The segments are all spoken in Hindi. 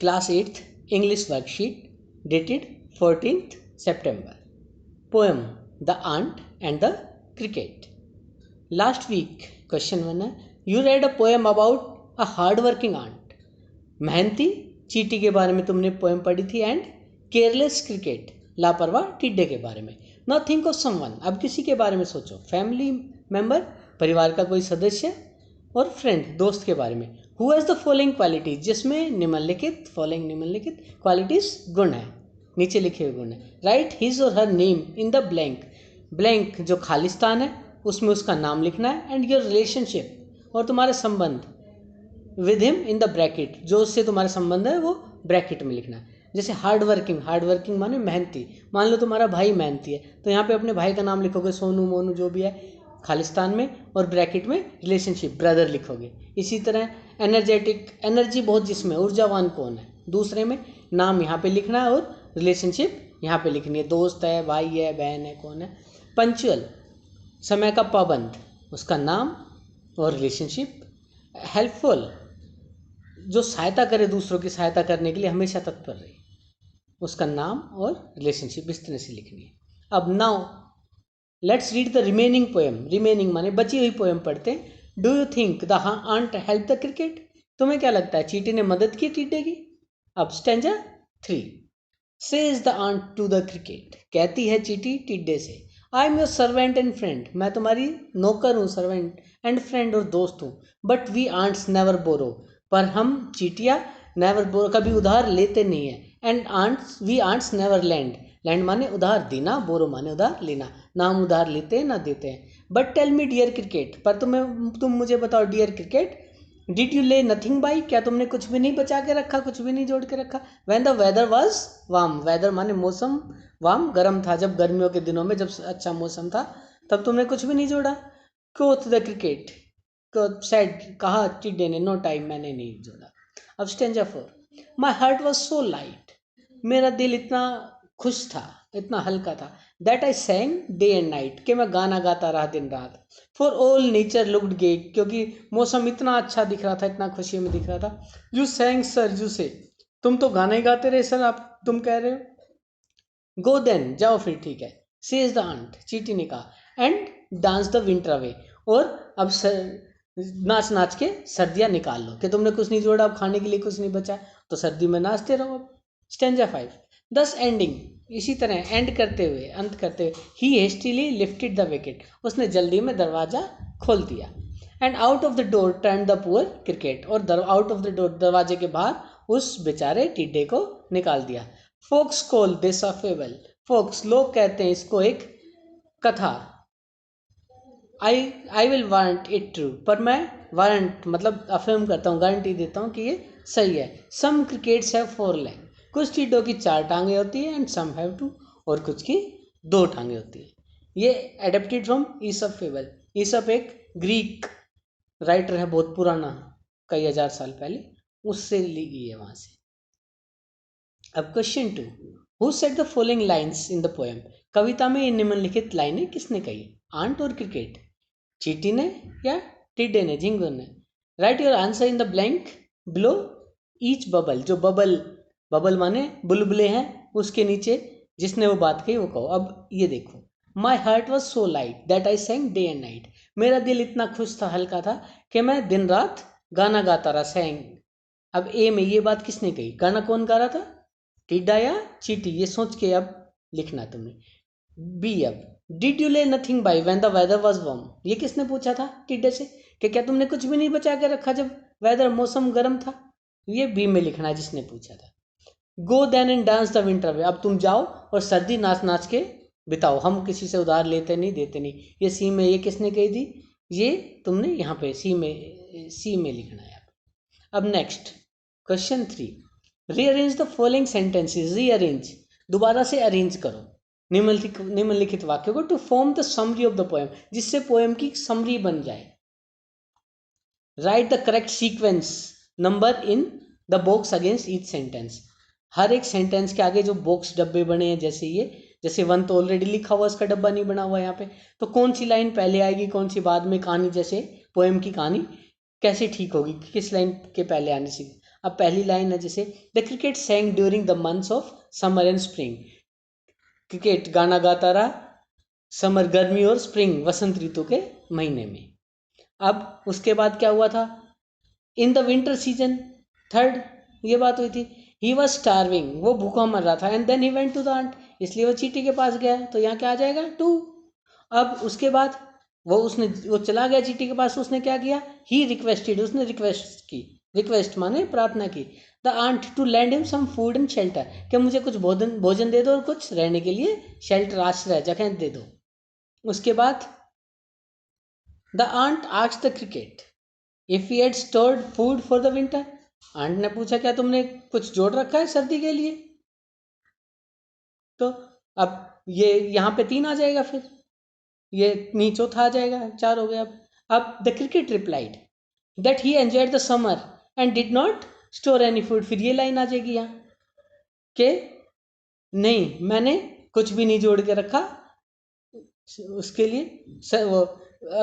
Class 8th English worksheet dated 14th September. Poem The Ant and the Cricket. Last week question 1 है, you read a poem about a hard-working ant. मेहनती चींटी के बारे में तुमने पोएम पढ़ी थी एंड केयरलेस क्रिकेट लापरवाह टिड्डे के बारे में. Now think of someone. अब किसी के बारे में सोचो. फैमिली मेंबर, परिवार का कोई सदस्य, और फ्रेंड, दोस्त के बारे में. Who has the following qualities, जिसमें निम्नलिखित क्वालिटीज गुण है. नीचे लिखे हुए गुण है. राइट हिज और her name in the blank जो खालिस्तान है उसमें उसका नाम लिखना है. एंड योर रिलेशनशिप, और तुम्हारे संबंध, with him in the bracket, जो उससे तुम्हारा संबंध है वो ब्रैकेट में लिखना है. जैसे हार्ड वर्किंग माने मेहनती. मान लो तुम्हारा भाई मेहनती है तो यहाँ पे अपने भाई का नाम लिखोगे, सोनू मोनू जो भी है खालिस्तान में, और ब्रैकेट में रिलेशनशिप ब्रदर लिखोगे. इसी तरह एनर्जेटिक, एनर्जी बहुत जिसमें, ऊर्जावान कौन है, दूसरे में नाम यहाँ पे लिखना है और रिलेशनशिप यहाँ पे लिखनी है, दोस्त है, भाई है, बहन है, कौन है. पंक्चुअल, समय का पाबंद, उसका नाम और रिलेशनशिप. हेल्पफुल, जो सहायता करे, दूसरों की सहायता करने के लिए हमेशा तत्पर रहे, उसका नाम और रिलेशनशिप इस तरह से लिखनी है. अब now let's read the remaining poem. Remaining माने बची हुई पोएम पढ़ते हैं. Do you think the ant help the cricket. तुम्हें क्या लगता है चींटी ने मदद की टिड्डे की. अब stanza 3. Says the ant to the cricket. कहती है चींटी टिड्डे से, I am your servant and friend. मैं तुम्हारी नौकर हूँ, सर्वेंट, एंड फ्रेंड और दोस्त हूँ. बट वी आंट्स नेवर बोरो. पर हम चीटियाँ नेवर बोरो, कभी उधार लेते नहीं है. And ants, we ants never lend. Lend माने उधार देना, बोरो माने उधार लेना. ना हम उधार लेते हैं ना देते हैं. But tell me dear cricket. पर तुम मुझे बताओ dear cricket, did you lay nothing by. क्या तुमने कुछ भी नहीं बचा के रखा, कुछ भी नहीं जोड़ के रखा. When the weather was warm. Weather माने मौसम, वार्म गर्म था, जब गर्मियों के दिनों में जब अच्छा मौसम था तब तुमने कुछ भी नहीं जोड़ा. क्रोथ द क्रिकेट, सेड कहा टिड्डे ने, नो टाइम मैंने नहीं जोड़ा. अब stanza 4. My heart was so light. मेरा दिल इतना खुश था, इतना हल्का था. That I सैंग day and night, कि मैं गाना गाता रहा दिन रात. फॉर ऑल नेचर लुक्ड गे, क्योंकि मौसम इतना अच्छा दिख रहा था, इतना खुशी में दिख रहा था. यू सैंग सर, यू से, तुम तो गाना ही गाते रहे सर, आप तुम कह रहे हो. गो देन, जाओ फिर, ठीक है. सेज द आंट, चींटी ने कहा. And dance the winter away, और अब नाच नाच के सर्दियाँ निकाल लो, कि तुमने कुछ नहीं जोड़ा, अब खाने के लिए कुछ नहीं बचा, तो सर्दी में नाचते रहो. अब स्टेंजा 5. दस एंडिंग, इसी तरह एंड करते हुए, अंत करते हुए. He hastily lifted the wicket. उसने जल्दी में दरवाजा खोल दिया. And out of the door turned the poor cricket. और आउट ऑफ द डोर, दरवाजे के बाहर उस बेचारे टिड्डे को निकाल दिया. Folks call this a fable. Folks, लोग कहते हैं इसको एक कथा. I will warrant it true. पर मैं वारंट मतलब अफर्म करता हूँ, गारंटी देता हूँ कि ये सही है. सम क्रिकेट्स हैव 4 लेग. कुछ टिड्डों की 4 टांगें होती है. एंड सम हैव 2, और कुछ की 2 टांगें होती है. ये एडेप्टेड फ्रॉम ईसप फेबल. ईसप एक ग्रीक राइटर है, बहुत पुराना, कई हजार साल पहले, उससे ली गई है वहाँ से. अब question 2. Who said the following lines in the poem. कविता में ये निम्नलिखित लाइनें किसने कही. आंट और क्रिकेट, चींटी ने या टिड्डे ने, झिंगुर ने. Right your answer in the blank below each bubble. जो बबल माने बुलबुले हैं, उसके नीचे जिसने वो बात कही वो कहो. अब ये देखो. My heart was so light that I सैंग day and night. मेरा दिल इतना खुश था, हल्का था, कि मैं दिन रात गाना गाता रहा. सैंग. अब ए में ये बात किसने कही, गाना कौन गा रहा था, टिड्डा या चींटी, ये सोच के अब लिखना तुमने. बी. अब did you lay nothing by when the weather was warm. ये किसने पूछा था टिड्डे से, कि क्या तुमने कुछ भी नहीं बचा के रखा जब वेदर मौसम गर्म था. ये बी में लिखना है जिसने पूछा था. Go then and dance the winter away. अब तुम जाओ और सर्दी नाच नाच के बिताओ, हम किसी से उधार लेते नहीं, देते नहीं. ये सी में, ये किसने कही थी, ये तुमने यहाँ पे सी में लिखना है. अब next question 3. Rearrange the following sentences. Rearrange, दोबारा से अरेंज करो निम्नलिखित वाक्यों को, to form the summary of the poem, जिससे पोएम की समरी बन जाए. Write the correct sequence number in the box against each sentence. हर एक सेंटेंस के आगे जो बॉक्स डब्बे बने हैं, जैसे ये, जैसे 1 तो ऑलरेडी लिखा हुआ, इसका डब्बा नहीं बना हुआ यहाँ पे, तो कौन सी लाइन पहले आएगी, कौन सी बाद में. कहानी, जैसे पोएम की कहानी कैसे ठीक होगी, किस लाइन के पहले आने से. अब पहली लाइन है जैसे the cricket सैंग during the months of summer and spring. Cricket गाना गाता रहा समर गर्मी और स्प्रिंग वसंत ऋतु के महीने में। अब उसके बाद क्या हुआ था, in the winter season, third ये बात हुई थी, ही वॉज स्टार्विंग, वो भूखा मर रहा था, and then he went to the ant, इसलिए वो चींटी के पास गया, तो यहाँ क्या आ जाएगा टू। अब उसके बाद वो चला गया चींटी के पास, उसने क्या किया, ही रिक्वेस्टेड, उसने रिक्वेस्ट की, रिक्वेस्ट माने प्रार्थना की, the ant to lend him some food and shelter, कि मुझे कुछ भोजन दे दो और कुछ रहने के लिए शेल्टर, आश्रय, जगह दे दो। उसके बाद the ant asked the cricket if he had stored food for the winter, ant ने पूछा क्या तुमने कुछ जोड़ रखा है सर्दी के लिए। तो अब ये यहाँ पे 3 आ जाएगा, फिर ये चौथा आ जाएगा, 4 हो गया। अब the cricket replied that he enjoyed the summer and did not store any food, फिर ये लाइन आ जाएगी यहाँ कि नहीं मैंने कुछ भी नहीं जोड़ के रखा उसके लिए,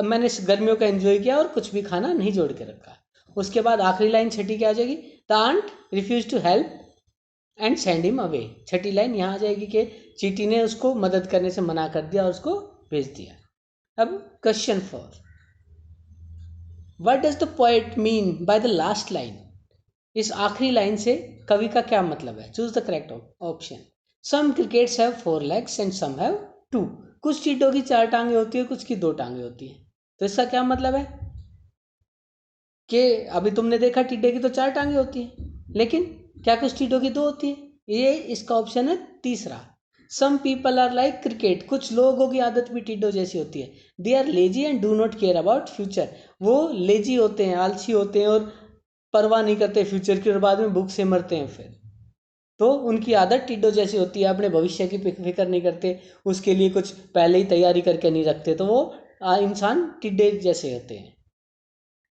मैंने गर्मियों का एंजॉय किया और कुछ भी खाना नहीं जोड़ के रखा। उसके बाद आखिरी लाइन छठी क्या आ जाएगी, the ant refuse to help and send him away, छठी लाइन यहाँ आ जाएगी कि चींटी ने उसको मदद करने से मना कर दिया और उसको भेज दिया। अब question 4, what does the poet mean by the last line, इस आखिरी लाइन से कवि का क्या मतलब है, choose the correct option. Some crickets have 4 legs and some have 2, कुछ चींटों की 4 टांगे होती है, कुछ की 2 टांगे होती है। तो इसका क्या मतलब है कि अभी तुमने देखा टिड्डे की तो 4 टांगे होती है, लेकिन क्या कुछ टिड्डों की 2 होती है, ये इसका ऑप्शन है तीसरा। Some people are like cricket, कुछ लोगों की आदत भी टिड्डों जैसी होती है। They are lazy and do not care about future, वो लेजी होते हैं, आलसी होते हैं और परवाह नहीं करते फ्यूचर की और बाद में भूख से मरते हैं। फिर तो उनकी आदत टिड्डों जैसी होती है, अपने भविष्य की फिक्र नहीं करते, उसके लिए कुछ पहले ही तैयारी करके नहीं रखते, तो वो इंसान टिड्डे जैसे होते हैं।